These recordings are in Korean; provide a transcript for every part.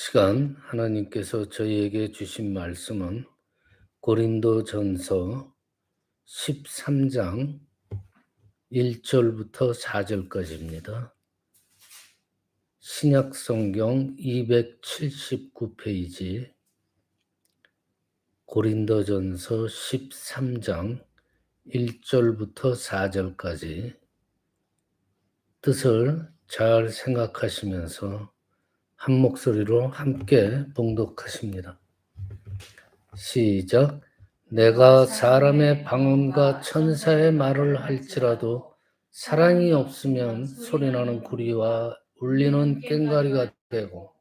시간 하나님께서 저희에게 주신 말씀은 고린도전서 13장 1절부터 4절까지입니다. 신약 성경 279페이지 고린도전서 13장 1절부터 4절까지 뜻을 잘 생각하시면서 한 목소리로 함께 봉독하십니다. 시작. 내가 사람의 방언과 천사의 말을 할지라도 사랑이 없으면 소리나는 구리와 울리는 꽹과리가 되고,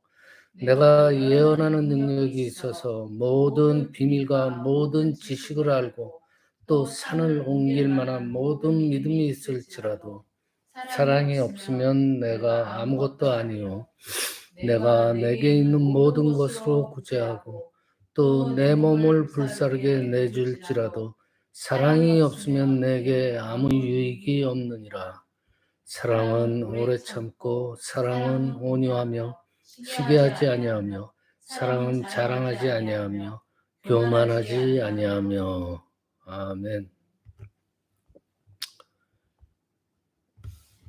내가 예언하는 능력이 있어서 모든 비밀과 모든 지식을 알고 또 산을 옮길 만한 모든 믿음이 있을지라도 사랑이 없으면 내가 아무것도 아니요 내가 내게 있는 모든 것으로 구제하고 또 내 몸을 불사르게 내줄지라도 사랑이 없으면 내게 아무 유익이 없느니라. 사랑은 오래 참고 사랑은 온유하며 시기하지 아니하며 사랑은 자랑하지 아니하며 교만하지 아니하며. 아멘.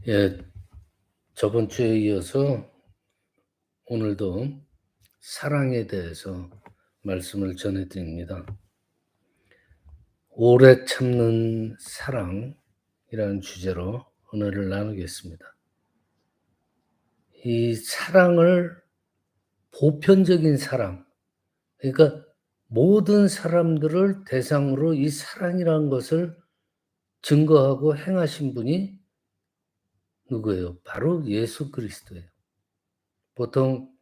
예, 저번 주에 이어서 오늘도 사랑에 대해서 말씀을 전해드립니다. 오래 참는 사랑이라는 주제로 은혜를 나누겠습니다. 이 사랑을 보편적인 사랑, 그러니까 모든 사람들을 대상으로 이 사랑이라는 것을 증거하고 행하신 분이 누구예요? 바로 예수 그리스도예요. 보통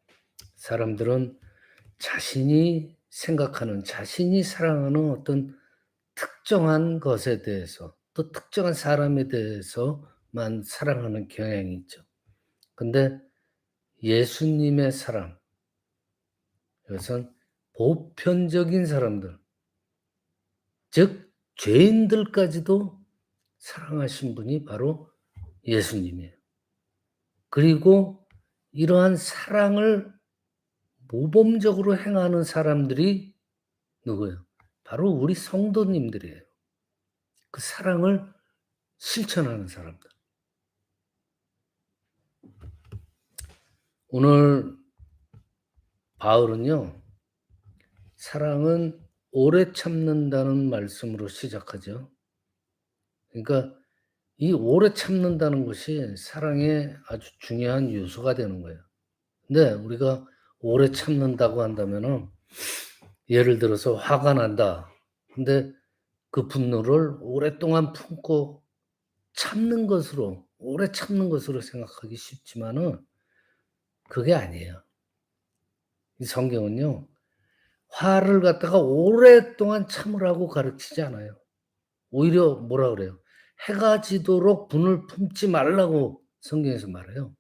사람들은 자신이 생각하는, 자신이 사랑하는 어떤 특정한 것에 대해서 또 특정한 사람에 대해서만 사랑하는 경향이 있죠. 근데 예수님의 사랑, 이것은 보편적인 사람들, 즉 죄인들까지도 사랑하신 분이 바로 예수님이에요. 그리고 이러한 사랑을 모범적으로 행하는 사람들이 누구예요? 바로 우리 성도님들이에요. 그 사랑을 실천하는 사람들. 오늘 바울은요, 사랑은 오래 참는다는 말씀으로 시작하죠. 그러니까 이 오래 참는다는 것이 사랑의 아주 중요한 요소가 되는 거예요. 근데 우리가 오래 참는다고 한다면은, 예를 들어서 화가 난다. 근데 그 분노를 오랫동안 품고 참는 것으로, 오래 참는 것으로 생각하기 쉽지만은 그게 아니에요. 이 성경은요, 화를 갖다가 오랫동안 참으라고 가르치지 않아요. 오히려 뭐라 그래요? 해가 지도록 분을 품지 말라고 성경에서 말해요.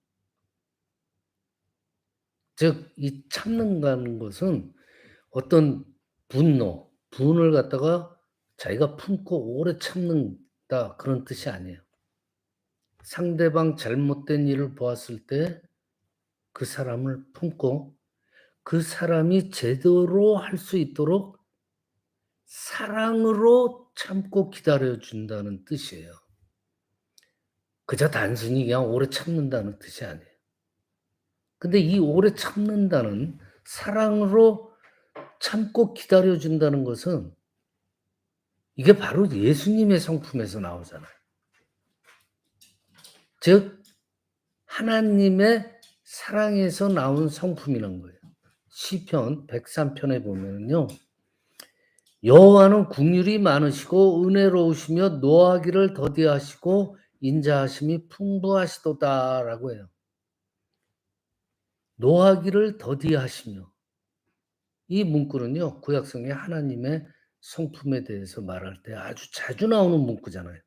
즉, 이 참는다는 것은 어떤 분을 갖다가 자기가 품고 오래 참는다, 그런 뜻이 아니에요. 상대방 잘못된 일을 보았을 때 그 사람을 품고 그 사람이 제대로 할 수 있도록 사랑으로 참고 기다려준다는 뜻이에요. 그저 단순히 그냥 오래 참는다는 뜻이 아니에요. 근데 이 오래 참는다는, 사랑으로 참고 기다려준다는 것은 이게 바로 예수님의 성품에서 나오잖아요. 즉 하나님의 사랑에서 나온 성품이란 거예요. 시편 103편에 보면요, 여호와는 긍휼이 많으시고 은혜로우시며 노하기를 더디하시고 인자하심이 풍부하시도다라고 해요. 노하기를 더디하시며, 이 문구는요, 구약성에 하나님의 성품에 대해서 말할 때 아주 자주 나오는 문구잖아요.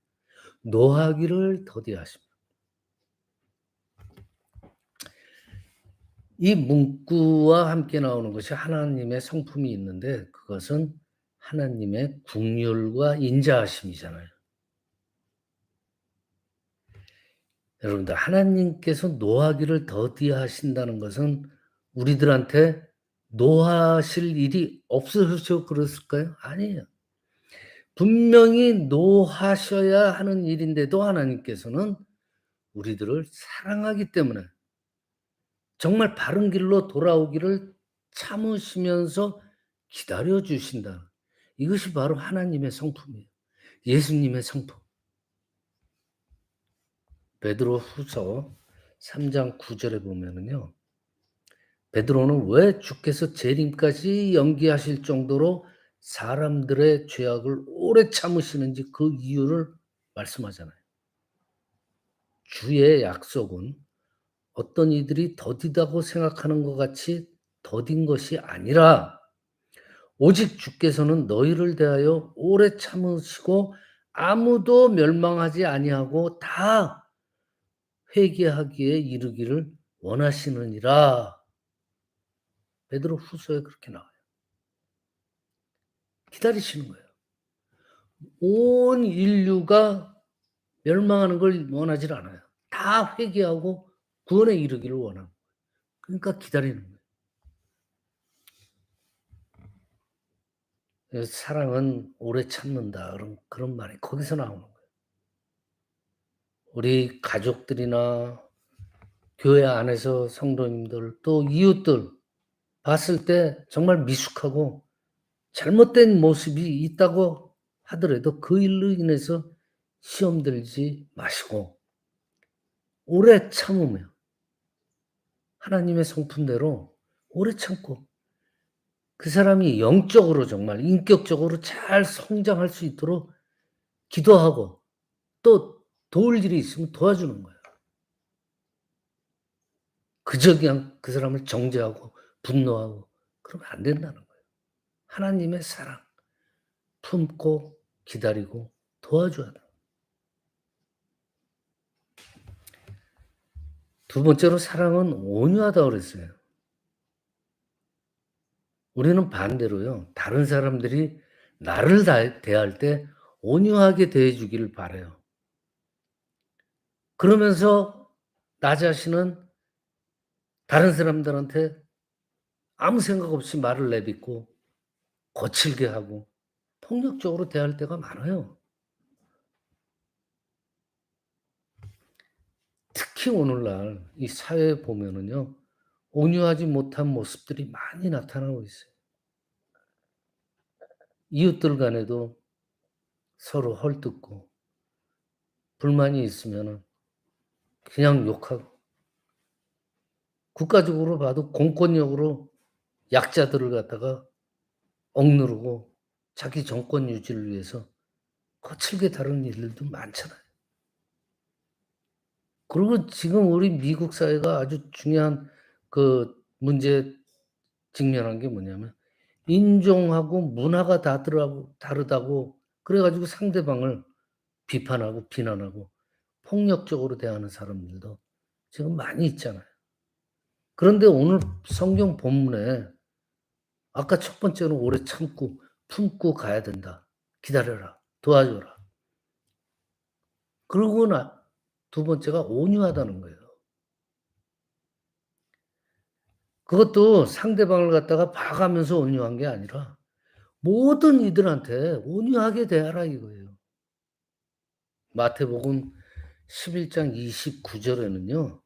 노하기를 더디하시며. 이 문구와 함께 나오는 것이 하나님의 성품이 있는데, 그것은 하나님의 긍휼과 인자하심이잖아요. 여러분들, 하나님께서 노하기를 더디하신다는 것은 우리들한테 노하실 일이 없으셔서 그랬을까요? 아니에요. 분명히 노하셔야 하는 일인데도 하나님께서는 우리들을 사랑하기 때문에 정말 바른 길로 돌아오기를 참으시면서 기다려 주신다. 이것이 바로 하나님의 성품이에요. 예수님의 성품. 베드로후서 3장 9 절에 보면은요. 베드로는 왜 주께서 재림까지 연기하실 정도로 사람들의 죄악을 오래 참으시는지 그 이유를 말씀하잖아요. 주의 약속은 어떤 이들이 더디다고 생각하는 것 같이 더딘 것이 아니라 오직 주께서는 너희를 대하여 오래 참으시고 아무도 멸망하지 아니하고 다 회개하기에 이르기를 원하시느니라. 베드로후서에 그렇게 나와요. 기다리시는 거예요. 온 인류가 멸망하는 걸 원하질 않아요. 다 회개하고 구원에 이르기를 원하고. 그러니까 기다리는 거예요. 그래서 사랑은 오래 참는다. 그런 말이 거기서 나오는 거예요. 우리 가족들이나 교회 안에서 성도님들 또 이웃들 봤을 때 정말 미숙하고 잘못된 모습이 있다고 하더라도 그 일로 인해서 시험 들지 마시고 오래 참으며 하나님의 성품대로 오래 참고 그 사람이 영적으로 정말 인격적으로 잘 성장할 수 있도록 기도하고 또 도울 일이 있으면 도와주는 거예요. 그저 그냥 그 사람을 정죄하고 분노하고 그러면 안 된다는 거예요. 하나님의 사랑 품고 기다리고 도와줘야 돼요. 두 번째로 사랑은 온유하다고 그랬어요. 우리는 반대로요. 다른 사람들이 나를 대할 때 온유하게 대해 주기를 바라요. 그러면서 나 자신은 다른 사람들한테 아무 생각 없이 말을 내뱉고 거칠게 하고 폭력적으로 대할 때가 많아요. 특히 오늘날 이 사회에 보면은요. 온유하지 못한 모습들이 많이 나타나고 있어요. 이웃들 간에도 서로 헐뜯고 불만이 있으면은 그냥 욕하고 국가적으로 봐도 공권력으로 약자들을 갖다가 억누르고 자기 정권 유지를 위해서 거칠게 다루는 일들도 많잖아요. 그리고 지금 우리 미국 사회가 아주 중요한 그 문제에 직면한 게 뭐냐면 인종하고 문화가 다르다고 그래 가지고 상대방을 비판하고 비난하고 폭력적으로 대하는 사람들도 지금 많이 있잖아요. 그런데 오늘 성경 본문에 아까 첫 번째는 오래 참고 품고 가야 된다. 기다려라. 도와줘라. 그러고 두 번째가 온유하다는 거예요. 그것도 상대방을 갖다가 봐가면서 온유한 게 아니라 모든 이들한테 온유하게 대하라 이거예요. 마태복음 11장 29 절에는요.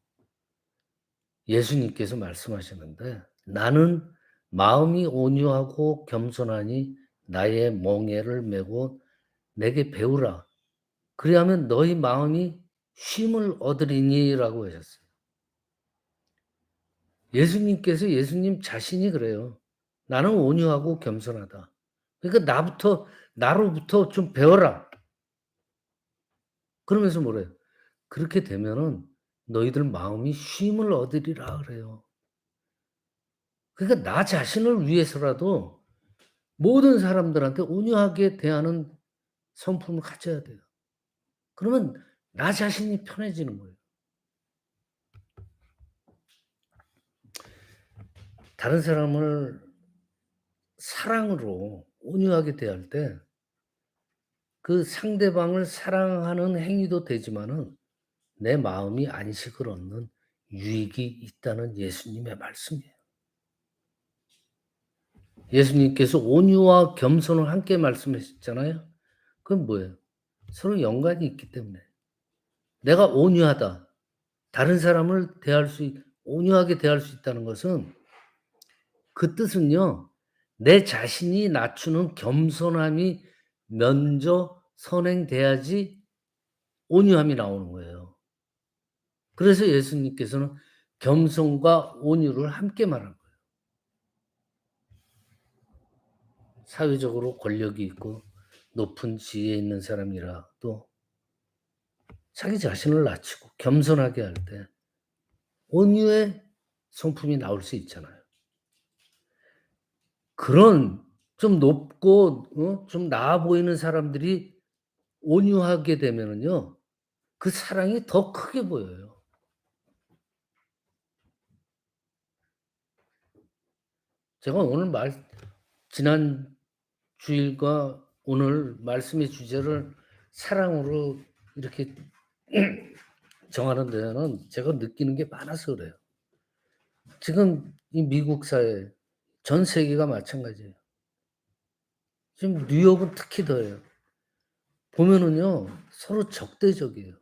예수님께서 말씀하시는데 "나는 마음이 온유하고 겸손하니 나의 멍에를 메고 내게 배우라. 그리하면 너희 마음이 쉼을 얻으리니라고 하셨어요. 예수님께서 예수님 자신이 그래요. 나는 온유하고 겸손하다. 그러니까 나로부터 좀 배워라. 그러면서 뭐래요? 그렇게 되면은 너희들 마음이 쉼을 얻으리라 그래요. 그러니까 나 자신을 위해서라도 모든 사람들한테 온유하게 대하는 성품을 가져야 돼요. 그러면 나 자신이 편해지는 거예요. 다른 사람을 사랑으로 온유하게 대할 때 그 상대방을 사랑하는 행위도 되지만은 내 마음이 안식을 얻는 유익이 있다는 예수님의 말씀이에요. 예수님께서 온유와 겸손을 함께 말씀하셨잖아요. 그건 뭐예요? 서로 연관이 있기 때문에. 내가 온유하다. 다른 사람을 온유하게 대할 수 있다는 것은 그 뜻은요. 내 자신이 낮추는 겸손함이 먼저 선행돼야지 온유함이 나오는 거예요. 그래서 예수님께서는 겸손과 온유를 함께 말한 거예요. 사회적으로 권력이 있고 높은 지위에 있는 사람이라도 자기 자신을 낮추고 겸손하게 할 때 온유의 성품이 나올 수 있잖아요. 그런 좀 높고 좀 나아 보이는 사람들이 온유하게 되면은요. 그 사랑이 더 크게 보여요. 제가 오늘 지난 주일과 오늘 말씀의 주제를 사랑으로 이렇게 정하는 데는 제가 느끼는 게 많아서 그래요. 지금 이 미국 사회 전 세계가 마찬가지예요. 지금 뉴욕은 특히 더해요. 보면은요. 서로 적대적이에요.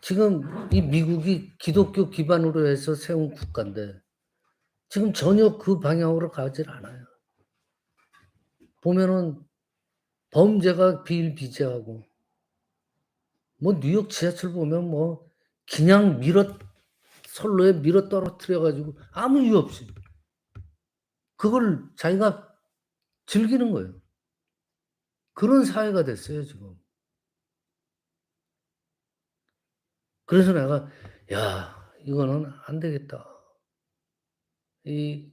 지금 이 미국이 기독교 기반으로 해서 세운 국가인데 지금 전혀 그 방향으로 가질 않아요. 보면은 범죄가 비일비재하고 뭐 뉴욕 지하철 보면 뭐 그냥 선로에 밀어 떨어뜨려 가지고 아무 이유 없이 그걸 자기가 즐기는 거예요. 그런 사회가 됐어요 지금. 그래서 내가 '야 이거는 안 되겠다.' 이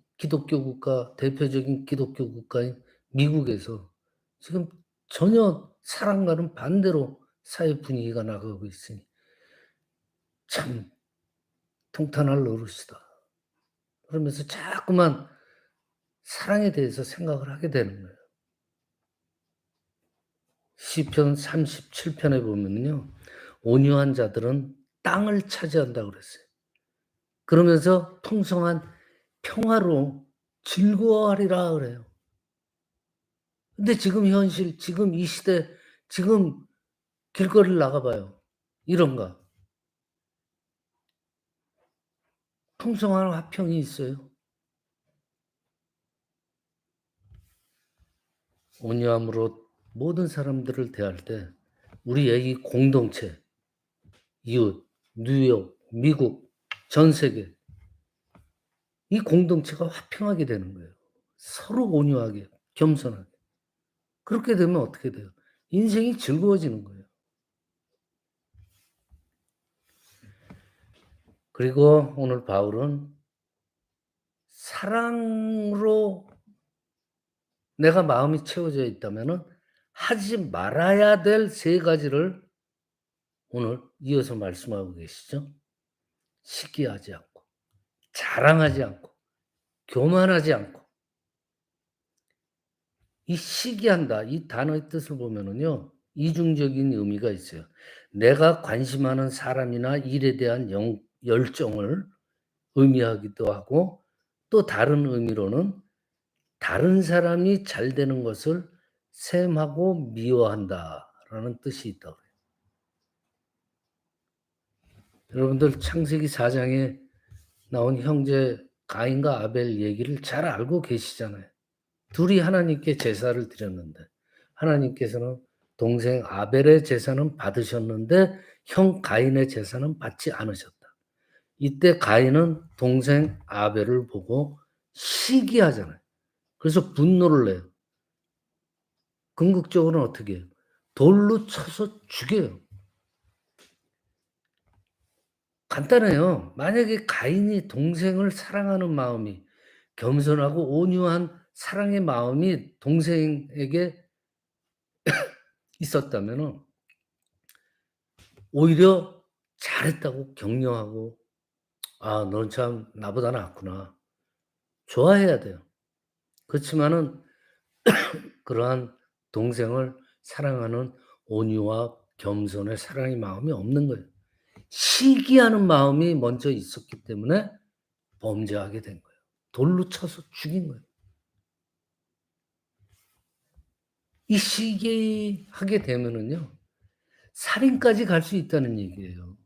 대표적인 기독교 국가인 미국에서 지금 전혀 사랑과는 반대로 사회 분위기가 나가고 있으니 참 통탄할 노릇이다. 그러면서 자꾸만 사랑에 대해서 생각을 하게 되는 거예요. 시편 37 편에 보면요. 온유한 자들은 땅을 차지한다고 그랬어요. 그러면서 풍성한 평화로 즐거워하리라 그래요. 근데 지금 이 시대 지금 길거리를 나가 봐요. 이런가? 풍성한 화평이 있어요. 온유함으로 모든 사람들을 대할 때 우리의 이 공동체, 이웃, 뉴욕, 미국, 전 세계 이 공동체가 화평하게 되는 거예요. 서로 온유하게, 겸손하게. 그렇게 되면 어떻게 돼요? 인생이 즐거워지는 거예요. 그리고 오늘 바울은 사랑으로 내가 마음이 채워져 있다면은 하지 말아야 될 세 가지를 오늘 이어서 말씀하고 계시죠. 시기하지 않고, 자랑하지 않고, 교만하지 않고. 이 시기한다 이 단어의 뜻을 보면은요. 이중적인 의미가 있어요. 내가 관심하는 사람이나 일에 대한 열정을 의미하기도 하고 또 다른 의미로는 다른 사람이 잘 되는 것을 셈하고 미워한다라는 뜻이 있다고 그래요. 여러분들 창세기 4 장에 나온 형제 가인과 아벨 얘기를 잘 알고 계시잖아요. 둘이 하나님께 제사를 드렸는데 하나님께서는 동생 아벨의 제사는 받으셨는데 형 가인의 제사는 받지 않으셨다. 이때 가인은 동생 아벨을 보고 시기하잖아요. 그래서 분노를 내요. 궁극적으로는 어떻게 해요? 돌로 쳐서 죽여요. 간단해요. 만약에 가인이 동생을 사랑하는 마음이 겸손하고 온유한 사랑의 마음이 동생에게 있었다면은 오히려 잘했다고 격려하고 '아 넌 참 나보다 낫구나.' 좋아해야 돼요. 그렇지만은 그러한 동생을 사랑하는 온유와 겸손의 사랑의 마음이 없는 거예요. 시기하는 마음이 먼저 있었기 때문에 범죄하게 된 거예요. 돌로 쳐서 죽인 거예요. 이 시기하게 되면은요 살인까지 갈 수 있다는 얘기예요.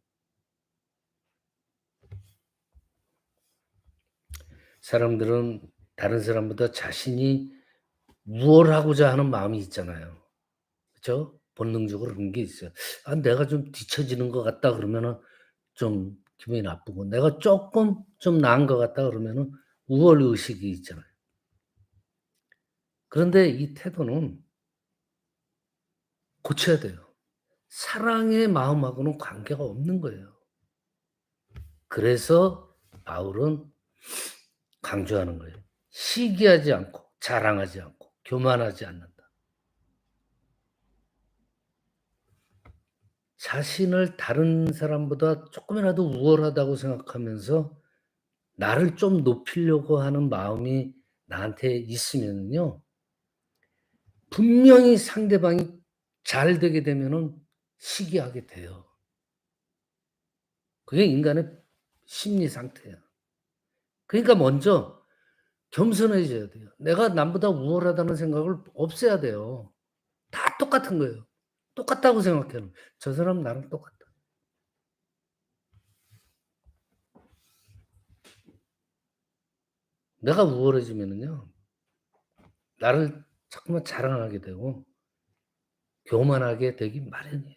사람들은 다른 사람보다 자신이 우월하고자 하는 마음이 있잖아요. 그죠? 본능적으로 그런 게 있어요. '아 내가 좀 뒤처지는 것 같다.' 그러면은 좀 기분이 나쁘고 내가 쪼끔 좀 나은 것 같다 그러면은 우월 의식이 있잖아요. 그런데 이 태도는 고쳐야 돼요. 사랑의 마음하고는 관계가 없는 거예요. 그래서 바울은 강조하는 거예요. 시기하지 않고 자랑하지 않고 교만하지 않는다. 자신을 다른 사람보다 쪼끔이라도 우월하다고 생각하면서 나를 좀 높이려고 하는 마음이 나한테 있으면요. 분명히 상대방이 잘 되게 되면은 시기하게 돼요. 그게 인간의 심리 상태야. 그러니까 먼저 겸손해져야 돼요. 내가 남보다 우월하다는 생각을 없애야 돼요. 다 똑같은 거예요. 똑같다고 생각해요. 저 사람 나랑 똑같다. 내가 우월해지면은요. 나를 자꾸만 자랑하게 되고 교만하게 되기 마련이에요.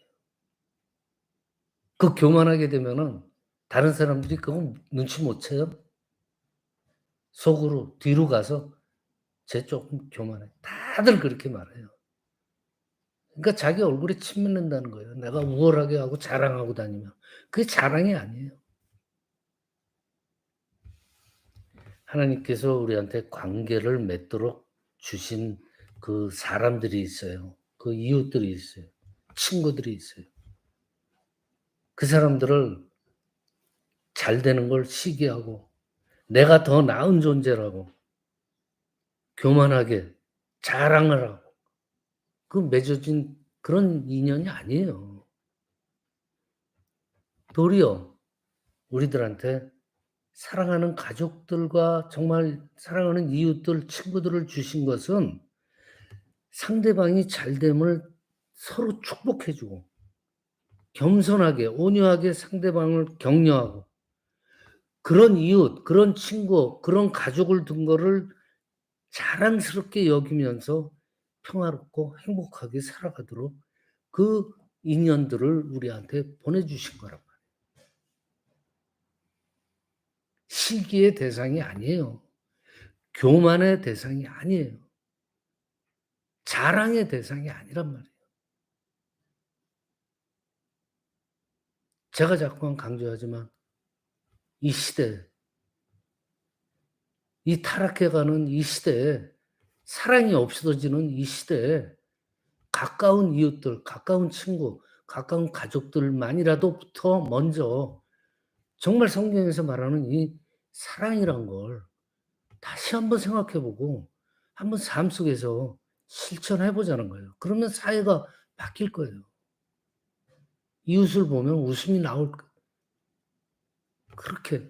그 교만하게 되면은 다른 사람들이 그거 눈치 못 채요. 속으로 뒤로 가서 "쟤 쪼끔 교만해." 다들 그렇게 말해요. 그러니까 자기 얼굴에 침 맺는다는 거예요. 내가 우월하게 하고 자랑하고 다니면. 그게 자랑이 아니에요. 하나님께서 우리한테 관계를 맺도록 주신 그 사람들이 있어요. 그 이웃들이 있어요. 친구들이 있어요. 그 사람들을 잘 되는 걸 시기하고 내가 더 나은 존재라고 교만하게 자랑을 하고 그 맺어진 그런 인연이 아니에요. 도리어 우리들한테 사랑하는 가족들과 정말 사랑하는 이웃들, 친구들을 주신 것은 상대방이 잘됨을 서로 축복해 주고 겸손하게 온유하게 상대방을 격려하고 그런 이웃, 그런 친구, 그런 가족을 둔 거를 자랑스럽게 여기면서 평화롭고 행복하게 살아가도록 그 인연들을 우리한테 보내주신 거란 말이에요. 시기의 대상이 아니에요. 교만의 대상이 아니에요. 자랑의 대상이 아니란 말이에요. 제가 자꾸만 강조하지만 이 시대, 이 타락해가는 이 시대에 사랑이 없어지는 이 시대에 가까운 이웃들, 가까운 친구, 가까운 가족들만이라도부터 먼저 정말 성경에서 말하는 이 사랑이란 걸 다시 한번 생각해 보고 한번 삶 속에서 실천해 보자는 거예요. 그러면 사회가 바뀔 거예요. 이웃을 보면 웃음이 나올 그렇게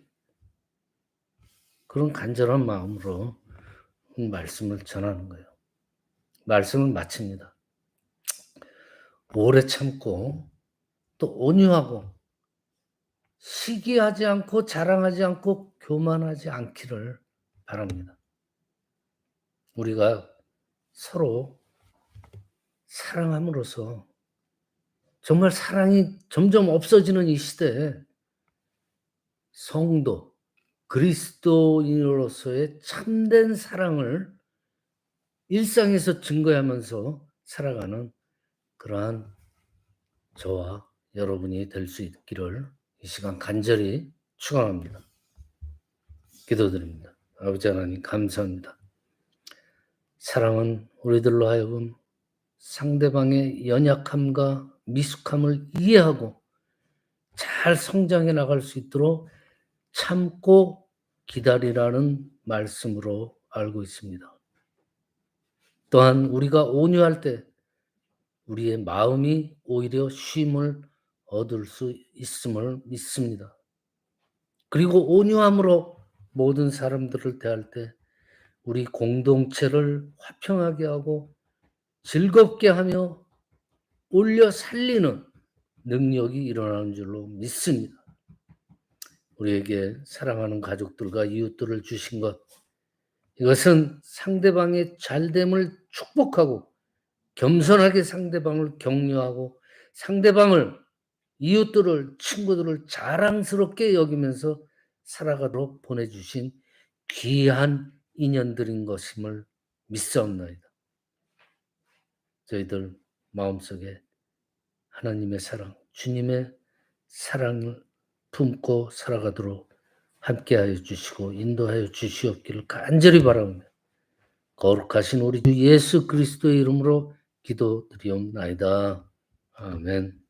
그런 간절한 마음으로 말씀을 전하는 거예요. 말씀을 마칩니다. 오래 참고 또 온유하고 시기하지 않고 자랑하지 않고 교만하지 않기를 바랍니다. 우리가 서로 사랑함으로써 정말 사랑이 점점 없어지는 이 시대에 성도, 그리스도인으로서의 참된 사랑을 일상에서 증거하면서 살아가는 그러한 저와 여러분이 될 수 있기를 이 시간 간절히 축원합니다. 기도드립니다. 아버지 하나님 감사합니다. 사랑은 우리들로 하여금 상대방의 연약함과 미숙함을 이해하고 잘 성장해 나갈 수 있도록 참고 기다리라는 말씀으로 알고 있습니다. 또한 우리가 온유할 때 우리의 마음이 오히려 쉼을 얻을 수 있음을 믿습니다. 그리고 온유함으로 모든 사람들을 대할 때 우리 공동체를 화평하게 하고 즐겁게 하며 올려 살리는 능력이 일어나는 줄로 믿습니다. 우리에게 사랑하는 가족들과 이웃들을 주신 것, 이것은 상대방의 잘됨을 축복하고 겸손하게 상대방을 격려하고 상대방을, 이웃들을, 친구들을 자랑스럽게 여기면서 살아가도록 보내주신 귀한 인연들인 것임을 믿사옵나이다. 저희들 마음속에 하나님의 사랑, 주님의 사랑을 품고 살아가도록 함께하여 주시고 인도하여 주시옵기를 간절히 바라오며 거룩하신 우리 주 예수 그리스도의 이름으로 기도드리옵나이다. 아멘.